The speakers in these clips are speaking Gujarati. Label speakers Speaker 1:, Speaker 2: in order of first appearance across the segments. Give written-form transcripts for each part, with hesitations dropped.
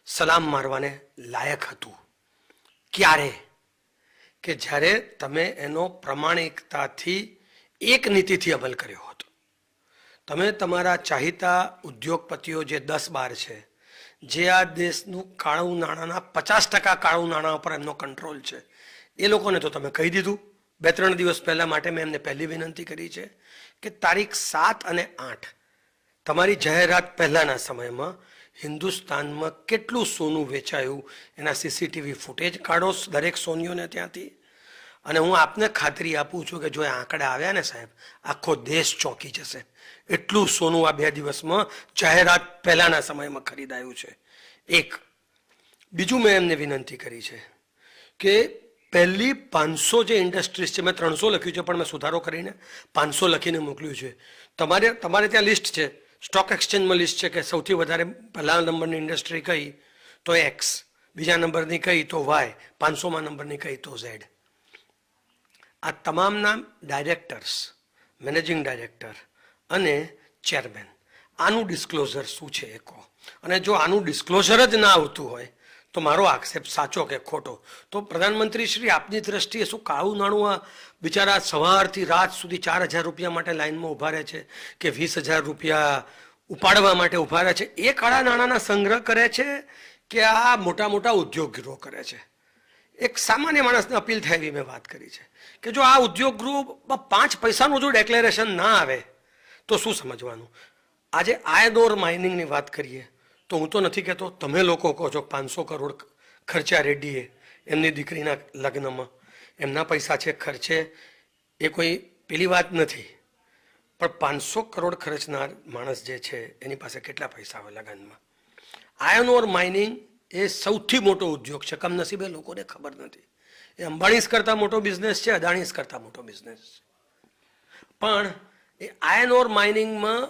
Speaker 1: સલામ મારવાને લાયક હતું. ક્યારે? કે જ્યારે તમે એનો પ્રમાણિકતાથી એક નીતિથી અમલ કર્યો હતો. તમે તમારા ચાહીતા ઉદ્યોગપતિઓ જે 10-12 છે, જે આ દેશનું કાળું નાણાંના 50% કાળું નાણાં ઉપર એમનો કંટ્રોલ છે, એ લોકોને તો તમે કહી દીધું. 2-3 દિવસ પહેલાં માટે મેં એમને પહેલી વિનંતી કરી છે કે તારીખ 7 અને 8 તમારી જાહેરાત પહેલાંના સમયમાં હિન્દુસ્તાનમાં કેટલું સોનું વેચાયું એના સીસીટીવી ફૂટેજ કાઢો દરેક સોનીઓને ત્યાંથી. અને હું આપને ખાતરી આપું છું કે જો એ આંકડા આવ્યા ને સાહેબ, આખો દેશ ચોંકી જશે. એટલું સોનું આ 2 દિવસમાં જાહેરાત પહેલાંના સમયમાં ખરીદાયું છે. એક બીજું મેં એમને વિનંતી કરી છે કે પહેલી 500 જે ઇન્ડસ્ટ્રીઝ છે, મેં 300 લખ્યું છે પણ મેં સુધારો કરીને 500 લખીને મોકલ્યું છે. તમારે ત્યાં લિસ્ટ છે, સ્ટોક એક્સચેન્જમાં લિસ્ટ છે કે સૌથી વધારે પહેલા નંબરની ઇન્ડસ્ટ્રી કઈ તો એક્સ, બીજા નંબરની કઈ તો વાય, 500માં નંબરની કઈ તો ઝેડ. આ તમામના ડાયરેક્ટર્સ, મેનેજિંગ ડાયરેક્ટર અને ચેરમેન, આનું ડિસ્ક્લોઝર શું છે એ કહો. અને જો આનું ડિસ્ક્લોઝર જ ના આવતું હોય તો મારો આક્ષેપ સાચો કે ખોટો, તો પ્રધાનમંત્રી શ્રી આપની દ્રષ્ટિએ શું કાળું નાણું આ બિચારા સવારથી રાત સુધી 4,000 રૂપિયા માટે લાઇનમાં ઊભા રહે છે કે 20,000 રૂપિયા ઉપાડવા માટે ઊભા રહે છે, એ કાળા નાણાંના સંગ્રહ કરે છે કે આ મોટા મોટા ઉદ્યોગ ગૃહો કરે છે? એક સામાન્ય માણસને અપીલ થાય એવી મેં વાત કરી છે કે જો આ ઉદ્યોગ ગૃહમાં 5 પૈસાનું જો ડેક્લેરેશન ના આવે તો શું સમજવાનું? આજે આયર્ન ઓર માઇનિંગની વાત કરીએ તો હું તો નથી કહેતો, તમે લોકો કહો છો 500 કરોડ ખર્ચ્યા રેડ્ડીએ એમની દીકરીના લગ્નમાં, એમના પૈસા છે ખર્ચે, એ કોઈ પેલી વાત નથી. પણ 500 કરોડ ખર્ચનાર માણસ જે છે એની પાસે કેટલા પૈસા હોય લગ્નમાં? આયર્ન ઓર માઇનિંગ એ સૌથી મોટો ઉદ્યોગ છે, કમનસીબે લોકોને ખબર નથી. એ અંબાણીસ કરતાં મોટો બિઝનેસ છે, અદાણીસ કરતાં મોટો બિઝનેસ છે. પણ એ આયર્ન ઓર માઇનિંગમાં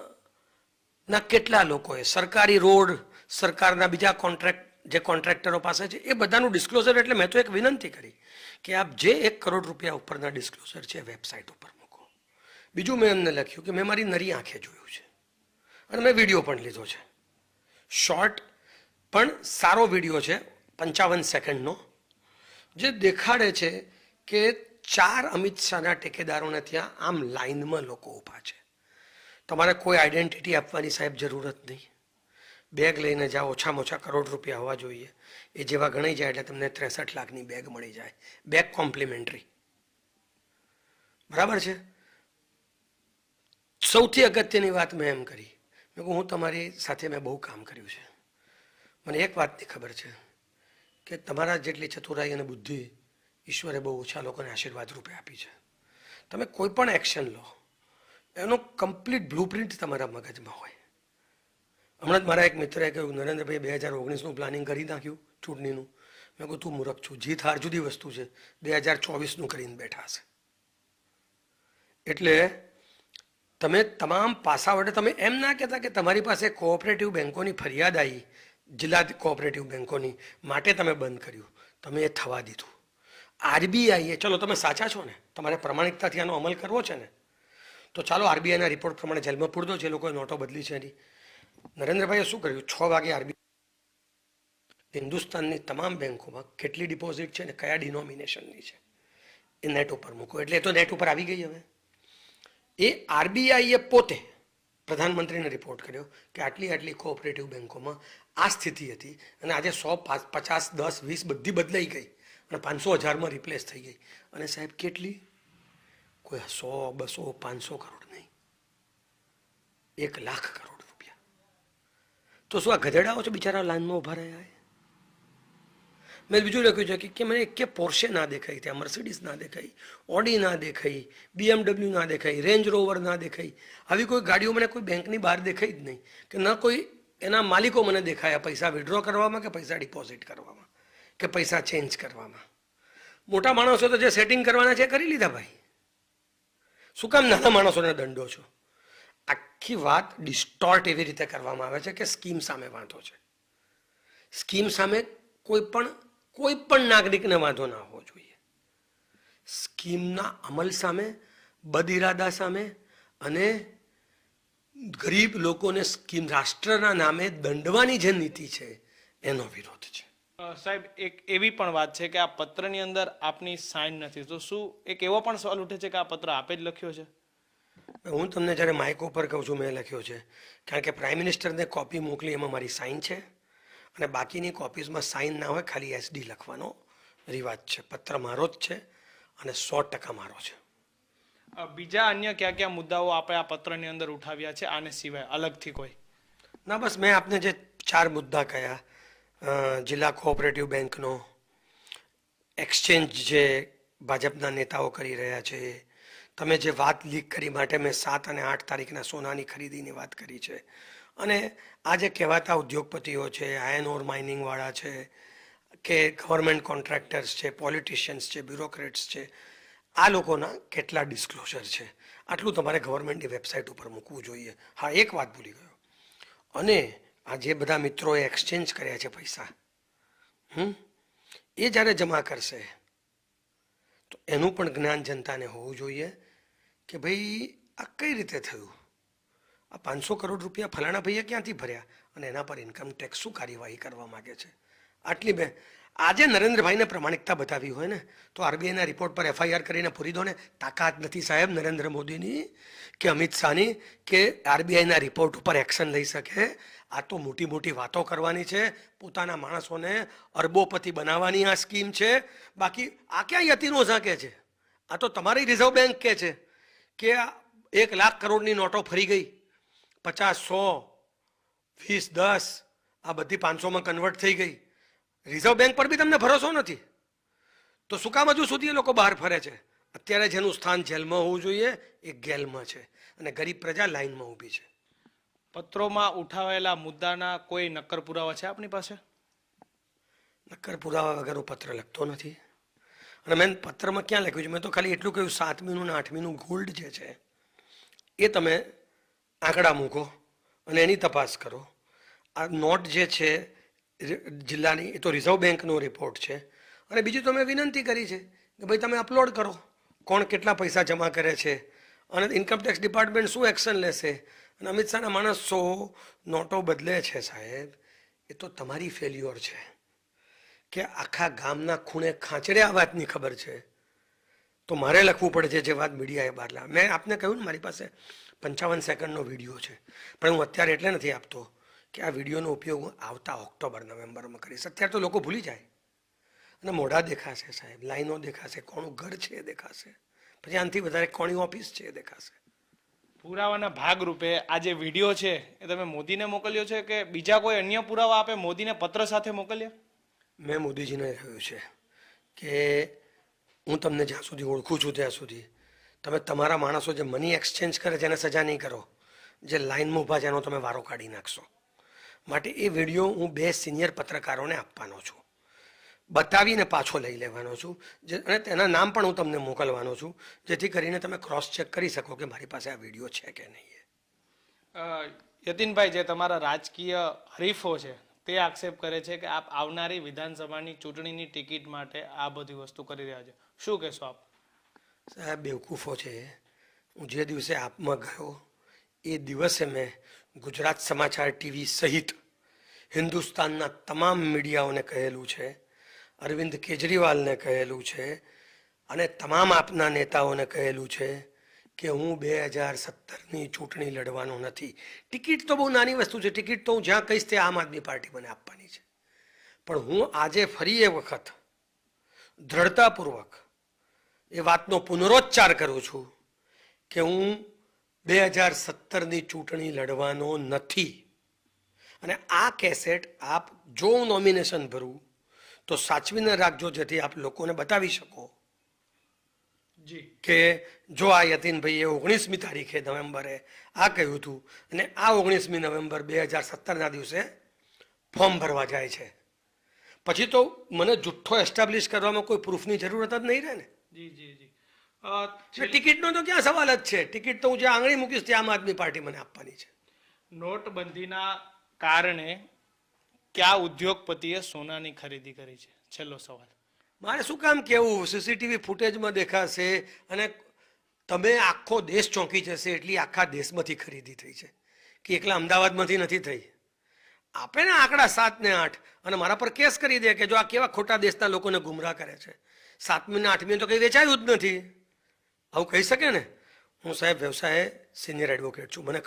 Speaker 1: ના કેટલા લોકોએ સરકારી રોડ, સરકારના બીજા જે કોન્ટ્રાક્ટરો પાસે છે, એ બધાનું ડિસ્ક્લોઝર. એટલે મેં તો એક વિનંતી કરી કે આપ જે 1 કરોડ રૂપિયા ઉપરના ડિસ્ક્લોઝર છે વેબસાઇટ ઉપર મૂકો. બીજું મેં એમને લખ્યું કે મેં મારી નરી આંખે જોયું છે અને મેં વિડીયો પણ લીધો છે, શોર્ટ પણ સારો વિડીયો છે 55 સેકન્ડનો, જે દેખાડે છે કે 4 અમિત શાહના ટેકેદારોને ત્યાં આમ લાઇનમાં લોકો ઊભા છે. તમારે કોઈ આઈડેન્ટિટી આપવાની સાહેબ જરૂરત નહીં. બેગ લઈને જાઓ, ઓછામાં ઓછા કરોડ રૂપિયા હોવા જોઈએ. એ જેવા ગણાઈ જાય એટલે તમને 63 લાખની બેગ મળી જાય, બેગ કોમ્પ્લિમેન્ટરી. બરાબર છે? સૌથી અગત્યની વાત મેં એમ કરી, મેં કહું હું તમારી સાથે મેં બહુ કામ કર્યું છે, મને એક વાતની ખબર છે કે તમારા જેટલી ચતુરાઈ અને બુદ્ધિ ઈશ્વરે બહુ ઓછા લોકોને આશીર્વાદ રૂપે આપી છે. તમે કોઈ પણ એક્શન લો એનો કમ્પ્લીટ બ્લુપ્રિન્ટ તમારા મગજમાં હોય. હમણાં જ મારા એક મિત્રએ કહ્યું, નરેન્દ્રભાઈ 2019નું પ્લાનિંગ કરી નાખ્યું ચૂંટણીનું. મેં કહું તું મૂર્ખ છું, જીત હાર જુદી વસ્તુ છે, 2024નું કરીને બેઠા છે. એટલે તમે તમામ પાસા વડે તમે એમ ના કહેતા કે તમારી પાસે કોઓપરેટિવ બેન્કોની ફરિયાદ આવી, જિલ્લા કોઓપરેટિવ બેન્કોની માટે તમે બંધ કર્યું, તમે એ થવા દીધું. આરબીઆઈએ, ચલો તમે સાચા છો ને, તમારે પ્રમાણિકતાથી આનો અમલ કરવો છે ને, તો ચાલો આરબીઆઈના રિપોર્ટ પ્રમાણે જેલમાં પૂરતો જે લોકોએ નોટો બદલી છે એની. નરેન્દ્રભાઈએ શું કર્યું? 6 વાગે આરબીઆઈ હિન્દુસ્તાનની તમામ બેન્કોમાં કેટલી ડિપોઝિટ છે ને કયા ડિનોમિનેશનની છે એ નેટ ઉપર મૂકો. એટલે એ તો નેટ ઉપર આવી ગઈ. હવે એ આરબીઆઈએ પોતે પ્રધાનમંત્રીને રિપોર્ટ કર્યો કે આટલી આટલી કોઓપરેટિવ બેન્કોમાં આ સ્થિતિ હતી અને આજે 100, 50, 10, 20 બધી બદલાઈ ગઈ અને 500,000માં રિપ્લેસ થઈ ગઈ. અને સાહેબ કેટલી? કોઈ 100, 200, 500 કરોડ નહીં, 1 લાખ કરોડ રૂપિયા. તો શું આ ગધેડાઓ છે બિચારા લાઈનમાં ઊભા રહ્યા? મેં બીજું લખ્યું છે કે મને એક પોર્શે ના દેખાઈ, ત્યાં મર્સિડીઝ ના દેખાઈ, ઓડી ના દેખાઈ, BMW ના દેખાઈ, રેન્જ રોવર ના દેખાઈ. આવી કોઈ ગાડીઓ મને કોઈ બેંકની બહાર દેખાઈ જ નહીં, કે ન કોઈ એના માલિકો મને દેખાયા પૈસા વિડ્રો કરવામાં કે પૈસા ડિપોઝિટ કરવામાં કે પૈસા ચેન્જ કરવામાં. મોટા માણસો તો જે સેટિંગ કરવાના છે કરી લીધા ભાઈ. શું કામ નાના માણસોને દંડો છો? આખી વાત ડિસ્ટોર્ટ એવી રીતે કરવામાં આવે છે કે સ્કીમ સામે વાંધો છે. સ્કીમ સામે કોઈ પણ નાગરિકને વાંધો ના હોવો જોઈએ. સ્કીમના અમલ સામે, બદઇરાદા સામે અને ગરીબ લોકોને સ્કીમ રાષ્ટ્રના નામે દંડવાની જે નીતિ છે એનો વિરોધ છે.
Speaker 2: સાહેબ, એક એવી પણ વાત છે કે આ પત્રની અંદર આપની સાઇન નથી, તો શું એક એવો પણ સવાલ ઉઠે છે કે આ પત્ર આપે જ લખ્યો છે?
Speaker 1: હું તમને જ્યારે માઇક ઉપર કહું છું મેં લખ્યો છે, કારણ કે પ્રાઇમ મિનિસ્ટરને કોપી મોકલી એમાં મારી સાઇન છે, અને બાકીની કોપીઝમાં સાઇન ના હોય, ખાલી SD લખવાનો રિવાજ છે. પત્ર મારો જ છે અને 100% મારો છે.
Speaker 2: બીજા અન્ય કયા કયા મુદ્દાઓ આપણે આ પત્રની અંદર ઉઠાવ્યા છે આને સિવાય અલગથી કોઈ?
Speaker 1: ના, બસ મેં આપને જે 4 મુદ્દા કહ્યા, જિલ્લા કોઓપરેટિવ બેંકનો, એક્સચેન્જ જે ભાજપના નેતાઓ કરી રહ્યા છે, તમે જે વાત લીક કરી માટે મેં 7 અને 8 તારીખના સોનાની ખરીદીની વાત કરી છે, અને આ જે કહેવાતા ઉદ્યોગપતિઓ છે, આયર્ન ઓર માઇનિંગવાળા છે, કે ગવર્મેન્ટ કોન્ટ્રાક્ટર્સ છે, પોલિટિશિયન્સ છે, બ્યુરોક્રેટ્સ છે, આ લોકોના કેટલા ડિસ્ક્લોઝર છે, આટલું તમારે ગવર્મેન્ટની વેબસાઇટ ઉપર મૂકવું જોઈએ. હા, એક વાત ભૂલી ગયો, અને આ જે બધા મિત્રોએ એક્સચેન્જ કર્યા છે પૈસા, એ જ્યારે જમા કરશે તો એનું પણ જ્ઞાન જનતાને હોવું જોઈએ કે ભાઈ આ કઈ રીતે થયું, આ 500 કરોડ રૂપિયા ફલાણા ભાઈએ ક્યાંથી ભર્યા, અને એના પર ઇન્કમ ટેક્સ શું કાર્યવાહી કરવા માગે છે. આટલી બે આજે નરેન્દ્રભાઈને પ્રમાણિકતા બતાવી હોય ને તો RBIના રિપોર્ટ પર FIR કરીને પૂરી દો ને. તાકાત નથી સાહેબ નરેન્દ્ર મોદીની કે અમિત શાહની કે RBIના રિપોર્ટ ઉપર એક્શન લઈ શકે. આ તો મોટી મોટી વાતો કરવાની છે, પોતાના માણસોને અરબોપતિ બનાવવાની આ સ્કીમ છે. બાકી આ ક્યાં યતીનો ઝાંકે છે? આ તો તમારી રિઝર્વ બેંક કહે છે કે 1 લાખ કરોડની નોટો ફરી ગઈ, 50, 100, 20, 10, આ બધી 500માં કન્વર્ટ થઈ ગઈ. રિઝર્વ બેંક પર બી તમને ભરોસો નથી તો શું કામ હજુ સુધી એ લોકો બહાર ફરે છે? અત્યારે જેનું સ્થાન જેલમાં હોવું જોઈએ એ ગેલમાં છે, અને ગરીબ પ્રજા લાઈનમાં ઊભી છે.
Speaker 2: પત્રોમાં ઉઠાવેલા મુદ્દાના કોઈ નક્કર પુરાવા છે આપની પાસે?
Speaker 1: નક્કર પુરાવા વગર હું પત્ર લખતો નથી, અને મેં પત્રમાં ક્યાં લખ્યું છે? મેં તો ખાલી એટલું કહ્યું 7મીનું ને 8મીનું ગોલ્ડ જે છે એ તમે આંકડા મૂકો અને એની તપાસ કરો. આ નોટ જે છે જિલ્લાની, એ તો રિઝર્વ બેંકનો રિપોર્ટ છે, અને બીજું તો મેં વિનંતી કરી છે કે ભાઈ તમે અપલોડ કરો કોણ કેટલા પૈસા જમા કરે છે, અને ઇન્કમટેક્સ ડિપાર્ટમેન્ટ શું એક્શન લેશે. અને અમિત શાહના માણસો નોટો બદલે છે સાહેબ, એ તો તમારી ફેલ્યોર છે કે આખા ગામના ખૂણે ખાંચડે આ વાતની ખબર છે, તો મારે લખવું પડે છે જે વાત મીડિયાએ બહાર લાવે. મેં આપને કહ્યું ને મારી પાસે 55 સેકન્ડનો વિડીયો છે, પણ હું અત્યારે એટલે નથી આપતો કે આ વિડીયોનો ઉપયોગ હું આવતા ઓક્ટોબર નવેમ્બરમાં કરીશ. અત્યારે તો લોકો ભૂલી જાય, અને મોઢા દેખાશે સાહેબ, લાઈનો દેખાશે, કોનું ઘર છે એ દેખાશે, પછી આનાથી વધારે કોની ઓફિસ છે એ દેખાશે.
Speaker 2: પુરાવાના ભાગરૂપે આ જે વિડીયો છે એ તમે મોદીને મોકલ્યો છે કે બીજા કોઈ અન્ય પુરાવા આપે મોદીને પત્ર સાથે મોકલ્યા?
Speaker 1: મેં મોદીજીને કહ્યું છે કે હું તમને જ્યાં સુધી ઓળખું છું ત્યાં સુધી તમે તમારા માણસો જે મની એક્સચેન્જ કરે છે એને સજા નહીં કરો, જે લાઈનમાં ઊભા છે એનો તમે વારો કાઢી નાખશો. માટે એ વિડીયો હું 2 સિનિયર પત્રકારોને આપવાનો છું, બતાવીને પાછો લઈ લેવાનો છું, અને તેના નામ પણ હું તમને મોકલવાનો છું, જેથી કરીને તમે ક્રોસ ચેક કરી શકો કે મારી પાસે આ વિડીયો છે કે નહીં.
Speaker 2: યતીનભાઈ, જે તમારા રાજકીય હરીફો છે તે આક્ષેપ કરે છે કે આપ આવનારી વિધાનસભાની ચૂંટણીની ટિકિટ માટે આ બધી વસ્તુ કરી રહ્યા છે, શું કહેશો આપ?
Speaker 1: સાહેબ બેવકૂફો છે. હું જે દિવસે આપમાં ગયો એ દિવસે મેં ગુજરાત સમાચાર TV સહિત હિન્દુસ્તાનના તમામ મીડિયાઓને કહેલું છે, અરવિંદ કેજરીવાલને કહેલું છે, અને તમામ આપના નેતાઓને કહેલું છે કે હું 2017ની ચૂંટણી લડવાનો નથી. ટિકિટ તો બહુ નાની વસ્તુ છે, ટિકિટ તો હું જ્યાં કહીશ તે આમ આદમી પાર્ટી મને આપવાની છે, પણ હું આજે ફરી એ વખત દ્રઢતાપૂર્વક એ વાતનો પુનરોચ્ચાર કરું છું કે હું 2017ની ચૂંટણી લડવાનો નથી. અને આ કેસેટ આપ જો હું નોમિનેશન ભરું તો સાચવીને રાખજો, જેથી આપ લોકોને બતાવી શકો
Speaker 2: જી
Speaker 1: કે જો આ યતીનભાઈએ 19મી તારીખે નવેમ્બરે આ કહ્યું હતું, અને આ 19મી નવેમ્બર 2017ના દિવસે ફોર્મ ભરવા જાય છે, પછી તો મને જુઠ્ઠો એસ્ટાબ્લિશ કરવામાં કોઈ પ્રૂફની જરૂરત જ નહીં રહે ને.
Speaker 2: જી જી જી
Speaker 1: ટિકિટનો તો ક્યાં સવાલ જ છે? ટિકિટ તો હું જ્યાં આંગળી મૂકીશ ત્યાં આમ આદમી પાર્ટી મને આપવાની છે.
Speaker 2: નોટબંધીના કારણે કયા ઉદ્યોગપતિએ સોનાની ખરીદી કરી છે? છેલ્લો સવાલ.
Speaker 1: મારે શું કામ કેવું? CCTV ફૂટેજમાં દેખાશે, અને તમે આખો દેશ ચોંકી જશે એટલી આખા દેશમાંથી ખરીદી થઈ છે, કે એકલા અમદાવાદમાંથી નથી થઈ. આપે ને આંકડા 7 ને 8 અને મારા પર કેસ કરી દે કે જો આ કેવા ખોટા દેશના લોકોને ગુમરાહ કરે છે. 7મી ને 8મી તો કંઈ વેચાયું જ નથી, આવું કહી શકે ને? હું સાહેબ વ્યવસાયે સિનિયર એડવોકેટ છું, મને